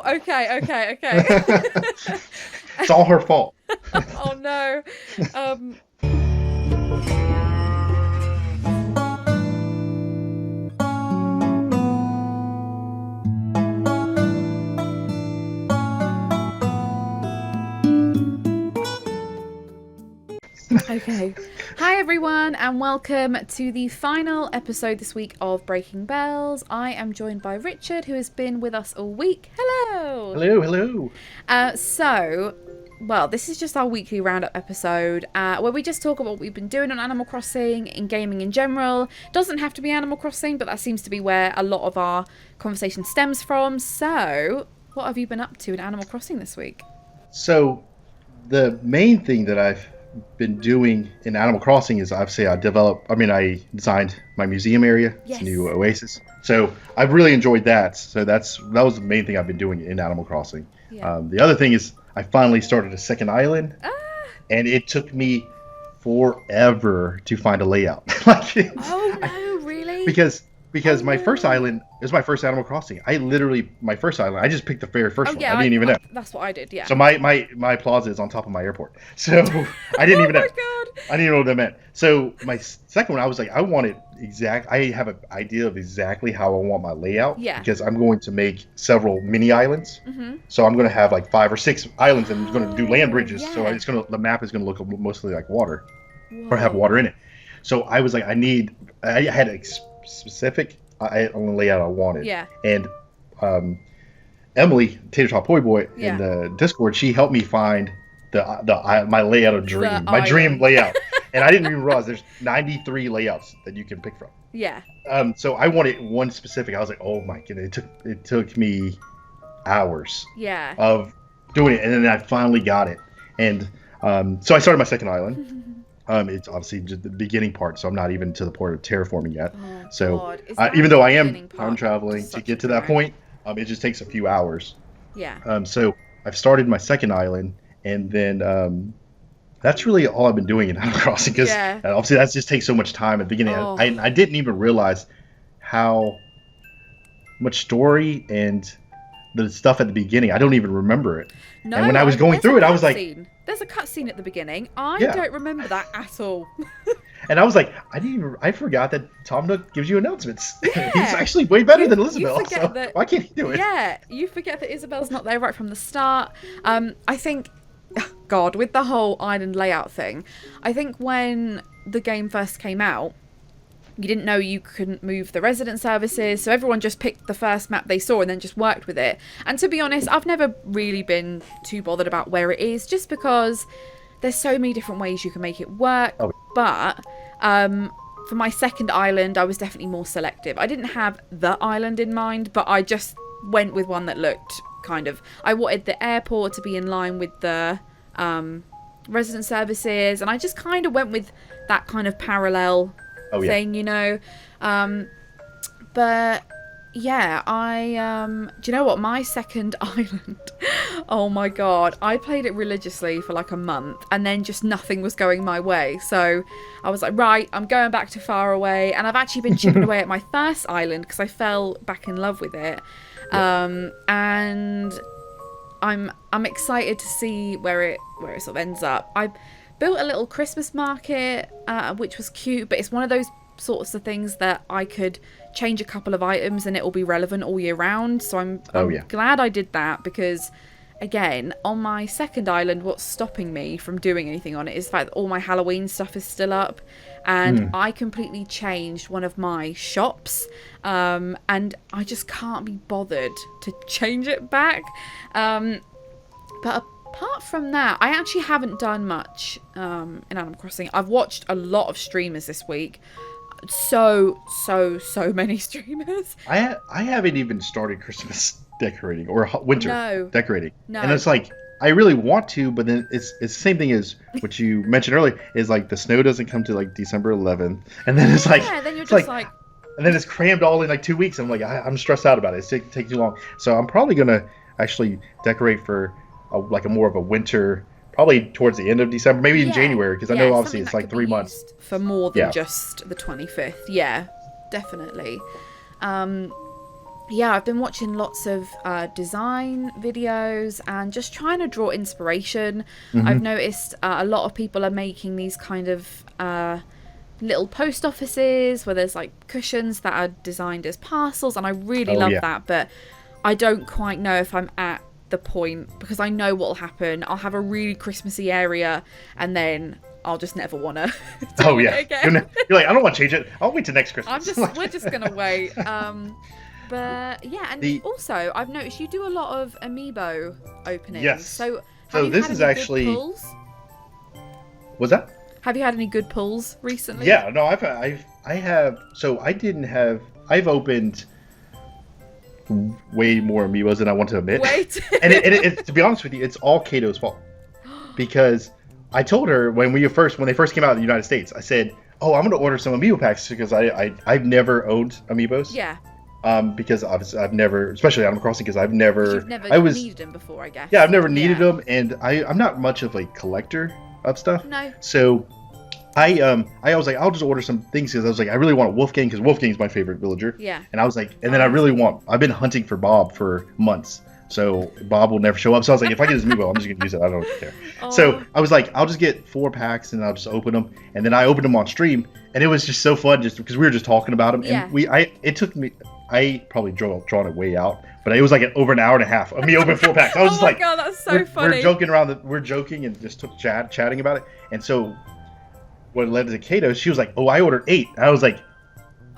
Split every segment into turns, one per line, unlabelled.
Okay.
It's all her fault.
Oh no. Um, okay. Hi everyone, and welcome to the final episode this week of Breaking Bells. I am joined by Richard, who has been with us all week. Hello.
Hello.
Well, this is just our weekly roundup episode where we just talk about what we've been doing on Animal Crossing, in gaming in general. Doesn't have to be Animal Crossing, but that seems to be where a lot of our conversation stems from. So, what have you been up to in Animal Crossing this week?
So, the main thing that I've been doing in Animal Crossing is I designed my museum area.
Yes.
It's a new oasis. So, I've really enjoyed that. So, that was the main thing I've been doing in Animal Crossing.
Yeah.
The other thing is I finally started a second island, and it took me forever to find a layout.
Oh no, really?
Because my first island is my first Animal Crossing. My first island, I just picked the very first one. I didn't even know.
That's what I did, yeah.
So my plaza is on top of my airport. So I didn't even know.
Oh my god.
I didn't even know what that meant. So my second one, I was like, I have an idea of exactly how I want my layout.
Yeah.
Because I'm going to make several mini islands.
Mm-hmm.
So I'm going to have like 5 or 6 islands, and I'm going to do land bridges.
Yeah.
So the map is going to look mostly like water,
Whoa.
or have water in it. So I was like, I had a specific layout I wanted.
Yeah.
And Emily, Tater Tot Poi Boy,
Yeah.
in the Discord, she helped me find my layout of dream, my dream layout. And I didn't even realize there's 93 layouts that you can pick from.
Yeah.
So I wanted one specific. I was like, oh my goodness, it took me hours
Yeah.
of doing it, and then I finally got it. And so I started my second island. It's obviously just the beginning part, so I'm not even to the point of terraforming yet.
Oh,
so
God. Is that
even though I
the
am
beginning part?
time traveling to
Such
get to
a
that
drag.
point, it just takes a few hours.
Yeah.
So I've started my second island, and then that's really all I've been doing in Animal Crossing, because
Yeah.
obviously that just takes so much time at the beginning.
Oh.
I didn't even realize how much story and the stuff at the beginning. I don't even remember it.
No,
And when I was going
there's
through
a
it, I was like,
cutscene. There's a cutscene at the beginning. I
Yeah.
don't remember that at all.
and I was like, I forgot that Tom Nook gives you announcements.
Yeah.
He's actually way better than
You
Elizabeth.
forget
So
that-
why can't he do it?
Yeah, you forget that Isabel's not there right from the start. I think, God, with the whole island layout thing, I think when the game first came out, you didn't know you couldn't move the resident services, so everyone just picked the first map they saw and then just worked with it. And to be honest, I've never really been too bothered about where it is, just because there's so many different ways you can make it work.
Oh.
But for my second island, I was definitely more selective. I didn't have the island in mind, but I just went with one that looked I wanted the airport to be in line with the resident services, and I just kind of went with that kind of parallel thing, you know. But yeah, do you know what, my second island, oh my god, I played it religiously for like a month, and then just nothing was going my way. So I was like, right, I'm going back to Far Away, and I've actually been chipping away at my first island because I fell back in love with it. And I'm excited to see where it sort of ends up. I built a little Christmas market, which was cute, but it's one of those sorts of things that I could change a couple of items and it will be relevant all year round. So I'm glad I did that, because again, on my second island, what's stopping me from doing anything on it is the fact that all my Halloween stuff is still up, and I completely changed one of my shops, and I just can't be bothered to change it back. But apart from that, I actually haven't done much in Animal Crossing. I've watched a lot of streamers this week. So many streamers.
I haven't even started Christmas decorating or winter decorating.
No.
And it's like, I really want to, but then it's the same thing as what you mentioned earlier, is like the snow doesn't come to like December 11th, and then it's like,
yeah, then you're
it's
just like
and then it's crammed all in like 2 weeks. I'm like, I'm stressed out about it. It takes too long. So I'm probably gonna actually decorate for a more of a winter, probably towards the end of December, maybe in January, because I know obviously it's like 3 months
for more than just the 25th. Yeah, definitely. yeah, I've been watching lots of design videos and just trying to draw inspiration. I've
Hmm.
noticed a lot of people are making these kind of little post offices where there's like cushions that are designed as parcels, and I really
Oh
love
yeah.
that. But I don't quite know if I'm at the point, because I know what'll happen. I'll have a really Christmassy area, and then I'll just never want to
Oh
do it
yeah.
again.
You're like, I don't want to change it. I'll wait till next
I'm
Christmas.
just we're just gonna wait. But yeah, and
The
also I've noticed you do a lot of amiibo openings.
Yes.
So have
So
you
this
had
is
any
actually
good pulls?
was that?
Have you had any good pulls recently?
Yeah, no, I have. So I didn't have. I've opened way more amiibos than I want to admit.
Wait.
And to be honest with you, it's all Kato's fault because I told her when they first came out in the United States, I said, "Oh, I'm going to order some amiibo packs because I've never owned amiibos."
Yeah.
Because I've never, especially Animal Crossing, because I've never.
You've never
I was
needed them before, I guess.
Yeah, I've never needed
Yeah.
them, and I'm not much of a collector of stuff.
No.
So I was like, I'll just order some things because I was like, I really want a Wolfgang because Wolfgang's my favorite villager.
Yeah.
And I was like, and then I've been hunting for Bob for months. So Bob will never show up. So I was like, if I get his amiibo, I'm just gonna use it. I don't care. So I was like, I'll just get 4 packs and I'll just open them. And then I opened them on stream, and it was just so fun, just because we were just talking about them.
Yeah.
And it took me. I probably drawn it way out, but it was like over an hour and a half of me opening 4 packs. I was just like,
God, that's so funny.
We're joking around. We're joking and just chatting about it. And so what led to Kato, she was like, "Oh, I ordered 8." And I was like,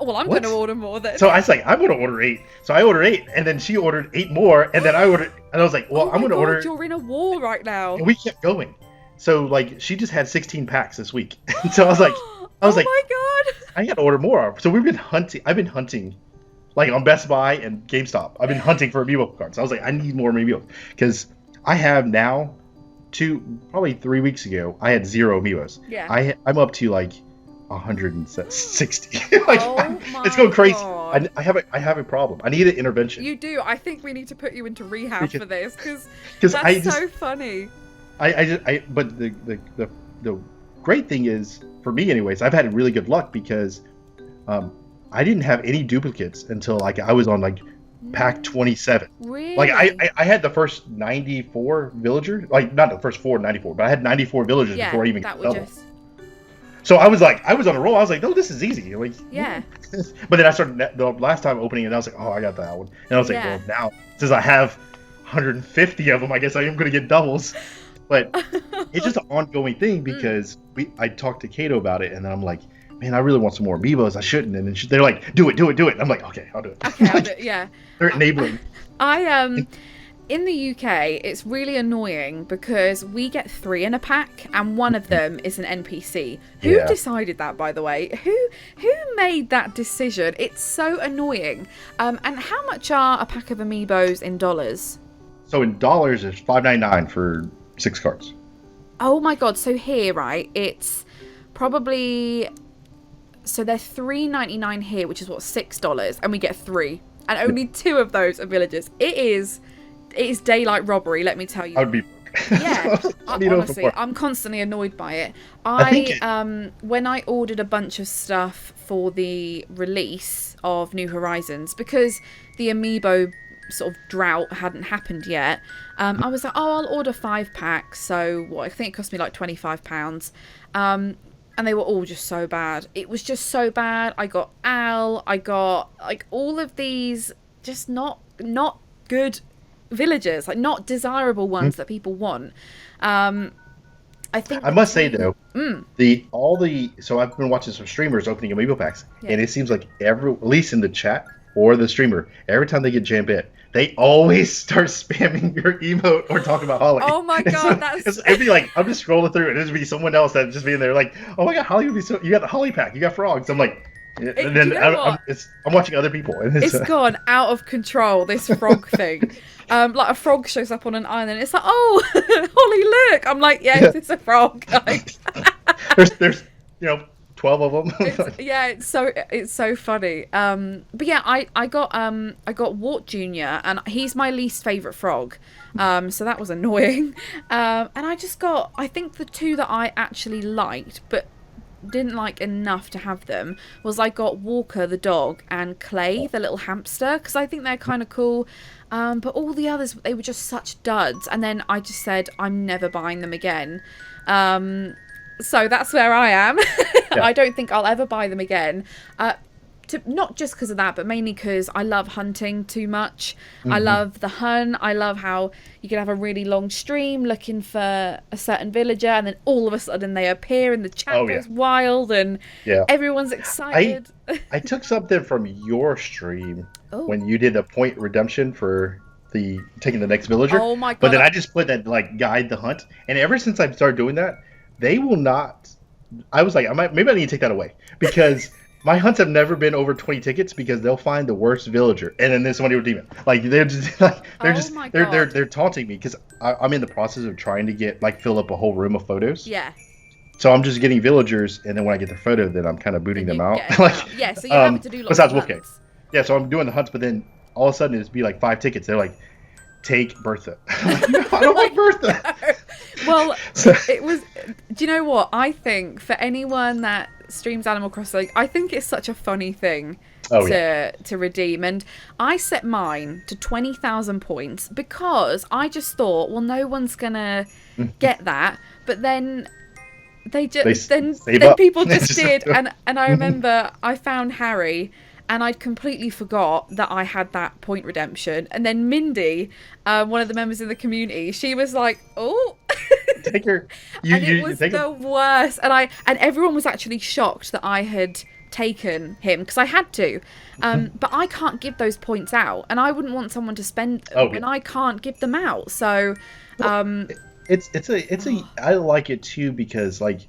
Well, I'm
what?
going to order more then.
so I was like, "I'm going to order 8." So I ordered 8, and then she ordered 8 more, and then I ordered, and I was like, "Well,
oh
I'm
my
going to
God,
order."
You're in a war right now.
And we kept going. So like, she just had 16 packs this week. And so I was like,
oh
like,
my God.
I got to order more. So we've been hunting. I've been hunting, like on Best Buy and GameStop. I've been hunting for amiibo cards. I was like, I need more amiibo because I have now, probably 3 weeks ago, I had 0 amiibos.
Yeah.
I'm up to like 160. Like,
Oh my
it's going crazy.
God.
I have a problem. I need an intervention.
You do. I think we need to put you into rehab for this because
Because
that's so funny.
But the great thing is, for me anyways, I've had really good luck because I didn't have any duplicates until like I was on like pack 27.
Really?
Like I had the first 94 villager, like not the first 94, but I had 94 villagers before I even got double. So I was on a roll. I was like, no, this is easy. Like,
Yeah.
But then I started the last time opening it, I was like, oh, I got that one. And I was like, well, now since I have 150 of them, I guess I am going to get doubles. But it's just an ongoing thing because I talked to Kato about it, and then I'm like, man, I really want some more amiibos. I shouldn't. And then they're like, do it. And I'm like, okay, I'll do it.
Okay, I'll do it. Yeah.
They're enabling.
In the UK, it's really annoying because we get 3 in a pack, and one of them is an NPC. Who decided that, by the way? Who made that decision? It's so annoying. And how much are a pack of amiibos in dollars?
So in dollars, it's $5.99 for 6 cards.
Oh my God! So here, right? It's probably they're $3.99 here, which is what, $6, and we get 3, and only 2 of those are villagers. It is daylight robbery, let me tell you.
I would be.
Yeah, honestly, I'm constantly annoyed by it. When I ordered a bunch of stuff for the release of New Horizons, because the amiibo sort of drought hadn't happened yet, I was like, oh, I'll order 5 packs. So what, I think it cost me like £25. And they were all just so bad. It was just so bad. I got Al, I got like all of these just not good villagers, like not desirable ones that people want. I think
I must say though, so I've been watching some streamers opening amiibo packs, and it seems like at least in the chat or the streamer, every time they get jam bit, they always start spamming your emote or talking about Holly.
Oh my God,
it'd be like, I'm just scrolling through and it'd be someone else that just being there like, oh my God, Holly would be so, you got the Holly pack, you got frogs. I'm like, and then I'm watching other people. And
it's gone out of control, this frog thing. Like a frog shows up on an island and it's like, oh, Holly, look. I'm like, yes, it's a frog. Like,
there's 12 of them.
It's so funny. But yeah, I got Wart Jr. and he's my least favorite frog. So that was annoying. And I think the 2 that I actually liked, but didn't like enough to have them was I got Walker the dog and Clay the little hamster, because I think they're kind of cool. But all the others, they were just such duds. And then I just said, I'm never buying them again. So that's where I am.
Yeah.
I don't think I'll ever buy them again. Not just because of that, but mainly because I love hunting too much. I love the hunt. I love how you can have a really long stream looking for a certain villager, and then all of a sudden they appear and the chat goes wild and everyone's excited.
I took something from your stream when you did a point redemption for taking the next villager.
Oh my god!
But then I just put that like guide the hunt, and ever since I started doing that, they will not. I was like, maybe I need to take that away, because my hunts have never been over 20 tickets, because they'll find the worst villager and then somebody will redeem it. Like they're just like they're taunting me, because I'm in the process of trying to fill up a whole room of photos.
Yeah.
So I'm just getting villagers, and then when I get the photo, then I'm kind of booting them out.
So you're having to do lots
besides
of
Wolfgang. Yeah, so I'm doing the hunts, but then all of a sudden it's be like 5 tickets. They're like, take Bertha. I'm like, no, I don't like Bertha.
Well, it was. Do you know what? I think for anyone that streams Animal Crossing, I think it's such a funny thing to redeem. And I set mine to 20,000 points because I just thought, well, no one's gonna get that. But then then people just did, and I remember I found Harry. And I'd completely forgot that I had that point redemption. And then Mindy, one of the members of the community, she was like, "Oh,
take her."
It was the worst. And everyone was actually shocked that I had taken him, because I had to. But I can't give those points out, and I wouldn't want someone to spend them, and I can't give them out. So,
I like it too, because like,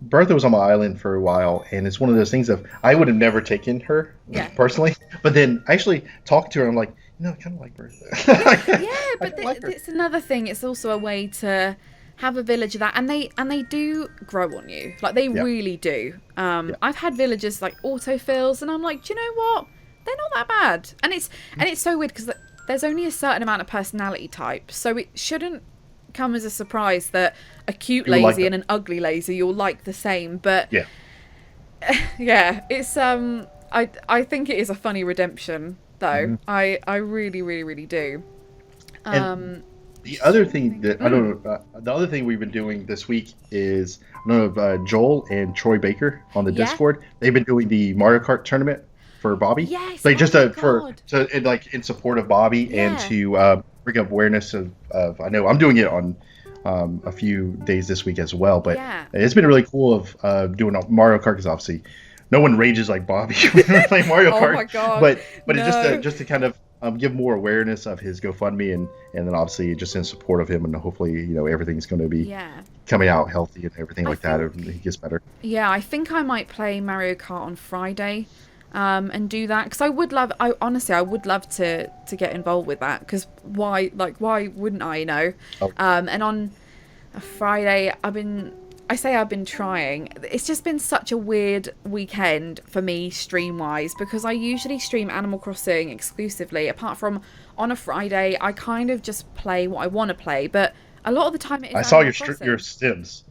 Bertha was on my island for a while, and it's one of those things of I would have never taken her personally, but then actually talking to her, I'm like, I kind of like Bertha.
But it's another thing. It's also a way to have a villager and they do grow on you, like they really do. I've had villagers like autofills, and I'm like, do you know what? They're not that bad, and it's so weird because there's only a certain amount of personality types, so it shouldn't come as a surprise that a cute lazy and an ugly lazy you'll like the same. But it's I think it is a funny redemption though. I really really really do.
The other thing that I don't know, the other thing we've been doing this week is, I don't know if Joel and Troy Baker on the Discord, they've been doing the Mario Kart tournament for Bobby.
Yes,
like just in support of Bobby and to bring up awareness of I know I'm doing it on a few days this week as well, but it's been really cool of doing Mario Kart, because obviously no one rages like Bobby when they're playing Mario Kart.
Oh my god!
But it's just to kind of give more awareness of his GoFundMe, and then obviously just in support of him, and hopefully everything's going to be coming out healthy and everything like that, and he gets better. Yeah,
I think I might play Mario Kart on Friday. And do that, because I would love to get involved with that, because why wouldn't I, and on a Friday I've been trying. It's just been such a weird weekend for me stream wise, because I usually stream Animal Crossing exclusively. Apart from on a Friday, I kind of just play what I want to play, but a lot of the time it is
I saw your Sims.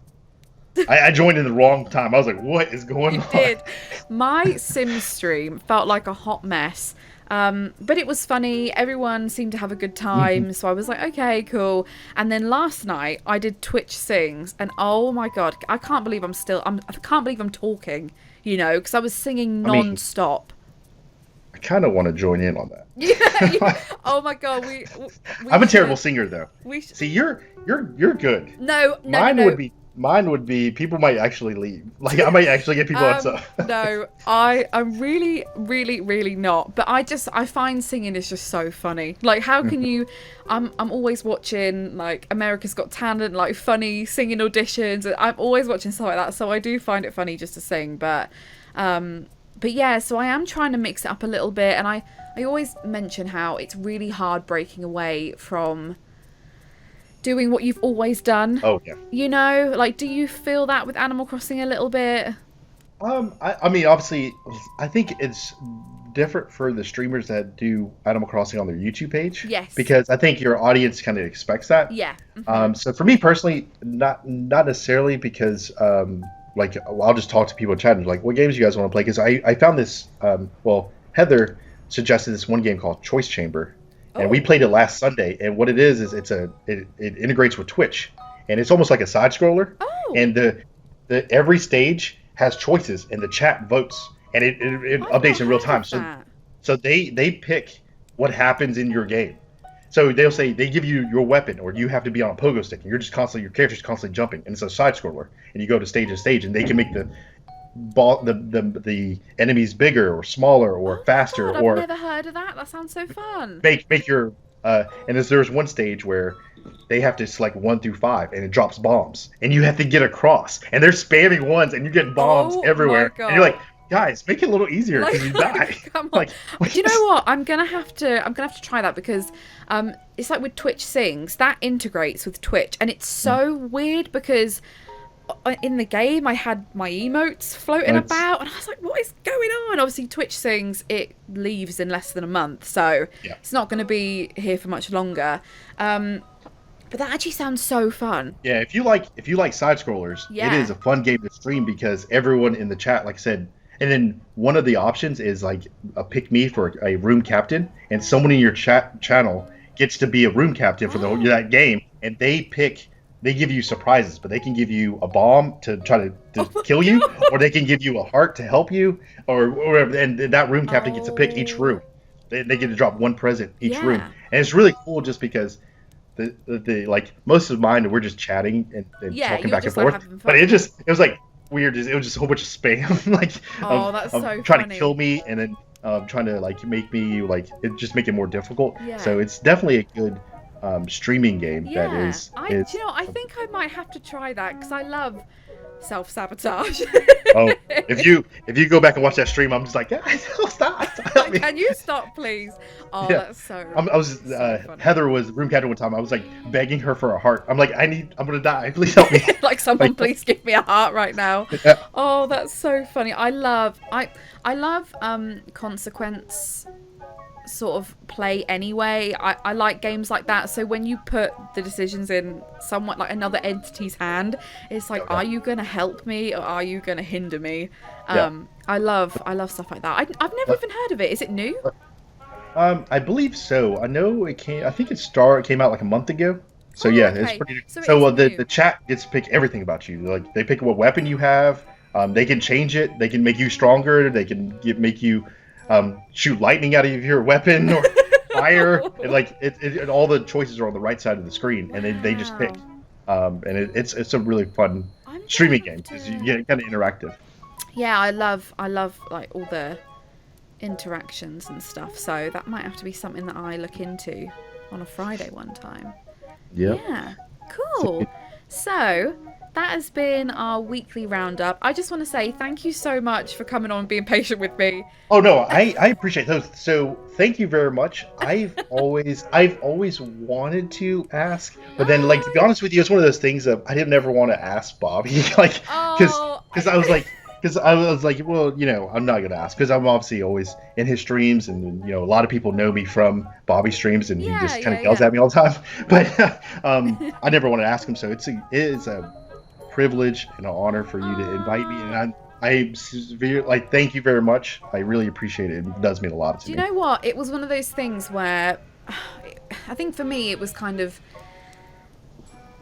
I joined in the wrong time. I was like, what is going on?
Did. My Sims stream felt like a hot mess. But it was funny. Everyone seemed to have a good time. So I was like, okay, cool. And then last night I did Twitch Sings, and oh my god, I can't believe I can't believe I'm talking, because I was singing non-stop.
I kind of want to join in on that.
Yeah. Oh my god, we
I'm a terrible singer though. See, you're good.
No.
Mine would be people might actually leave. Like I might actually get people upset.
No, I'm really, really, really not. But I find singing is just so funny. Like, how can you? I'm always watching like America's Got Talent, like funny singing auditions. I'm always watching stuff like that. So I do find it funny just to sing. But yeah, so I am trying to mix it up a little bit, and I always mention how it's really hard breaking away from doing what you've always done.
Oh yeah.
Like, do you feel that with Animal Crossing a little bit?
I mean, obviously, I think it's different for the streamers that do Animal Crossing on their YouTube page.
Yes.
Because I think your audience kind of expects that.
Yeah.
So for me personally, not necessarily, because like I'll just talk to people in chat and like, what games do you guys want to play? Because I found this. Well, Heather suggested this one game called Choice Chamber, and we played it last Sunday. And what it is it integrates with Twitch, and it's almost like a side scroller. And the every stage has choices, and the chat votes, and it updates in real time. So they pick what happens in your game. So they'll say they give you your weapon, or you have to be on a pogo stick, and your character's constantly jumping, and it's a side scroller, and you go to stage, and they can make the enemies bigger or smaller or faster.
God, I've never heard of that. That sounds so fun.
Make your and there's one stage where they have to select 1 through 5, and it drops bombs, and you have to get across, and they're spamming ones, and you get bombs everywhere, and you're like, guys, make it a little easier because you die.
Come on. Do you know what? I'm gonna have to try that, because it's like with Twitch Sings, that integrates with Twitch, and it's so weird because in the game I had my emotes floating about, and I was like, what is going on? Obviously Twitch Sings, it leaves in less than a month, so it's not going to be here for much longer. But that actually sounds so fun.
Yeah, if you like side scrollers, it is a fun game to stream, because everyone in the chat, like I said. And then one of the options is like a pick me for a room captain, and someone in your channel gets to be a room captain for that game, and they give you surprises, but they can give you a bomb to try to kill you, or they can give you a heart to help you, or whatever. And that room captain gets to pick each room. They get to drop one present each room, and it's really cool just because the like most of mine we're just chatting and talking back and forth, but it was like weird. It was just a whole bunch of spam, like
that's so
trying
funny.
to kill me, and then trying to like make me like just make it more difficult. So it's definitely a good streaming game. That is.
Do you know? I think I might have to try that, because I love self-sabotage.
If you go back and watch that stream, I'm just like, stop. Help me.
Can you stop, please? That's so.
Heather was room captain one time. I was like begging her for a heart. I'm like, I'm gonna die. Please help me.
Like, someone please give me a heart right now. That's so funny. I love consequence sort of play anyway. I like games like that. So when you put the decisions in somewhat like another entity's hand, it's like, are you gonna help me or are you gonna hinder me? I love stuff like that. I've never even heard of it. Is it new?
I believe so. I know it came. I think it came out like a month ago. So it's pretty. So the chat gets to pick everything about you. Like, they pick what weapon you have. They can change it. They can make you stronger. They can make you shoot lightning out of your weapon or fire. And like it all the choices are on the right side of the screen, and they just pick. And it's a really fun streaming game, because you get kind of interactive.
Yeah, I love like all the interactions and stuff. So that might have to be something that I look into on a Friday one time. Yeah, cool. So that has been our weekly roundup. I just want to say thank you so much for coming on and being patient with me.
Oh no, I appreciate those. So thank you very much. I've always wanted to ask, but then like, to be honest with you, it's one of those things that I didn't ever want to ask Bobby, like, because I was like, well, I'm not gonna ask, because I'm obviously always in his streams, and a lot of people know me from Bobby streams, and he just kind of yells at me all the time. But I never want to ask him, so it is a privilege and an honor for you to invite me, and I like, thank you very much. I really appreciate it. It does mean a lot to me.
Do you know what? It was one of those things where I think for me it was kind of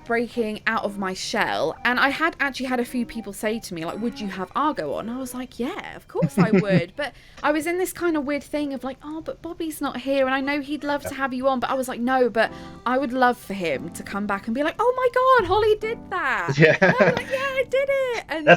breaking out of my shell, and I had actually had a few people say to me, like, would you have Argo on? And I was like, yeah, of course I would. But I was in this kind of weird thing of like, but Bobby's not here, and I know he'd love to have you on, but I was like, no, but I would love for him to come back and be like, oh my god, Holly did that. And I'd be like, yeah, I did it. And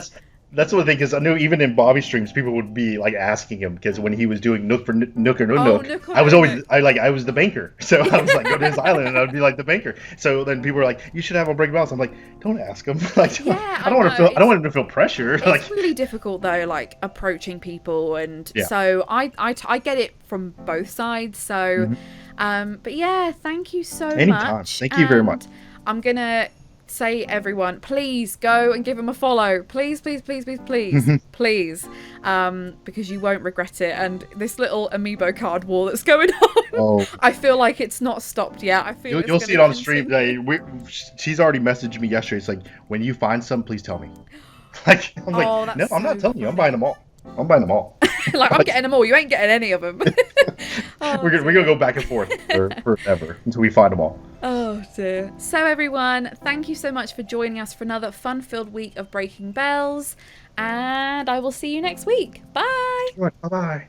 that's one thing, because I know even in Bobby streams, people would be like asking him, because when he was doing Nook or Nook, I was always I was the banker, so I was like, go to his island, and I'd be like the banker. So then people were like, you should have him bring mouse. I'm like, don't ask him. Like, I don't want him to feel pressure.
It's like, really difficult though, like approaching people, and so I get it from both sides. So, but yeah, thank you so much.
Thank you very much.
I'm gonna say, everyone, please go and give him a follow, please, because you won't regret it. And this little amiibo card war that's going on, I feel like it's not stopped yet. I feel
you'll see it on the stream today. She's already messaged me yesterday. It's like, when you find some, please tell me. Like, I'm like,
Oh, that's
no, I'm not
so
telling you. I'm
funny.
buying them all. I'm buying them all.
Like, I'm getting them all. You ain't getting any of them. Oh,
we're gonna go back and forth for forever until we find them all.
Oh dear. So everyone, thank you so much for joining us for another fun-filled week of Breaking Bells, and I will see you next week. Bye.
Bye bye.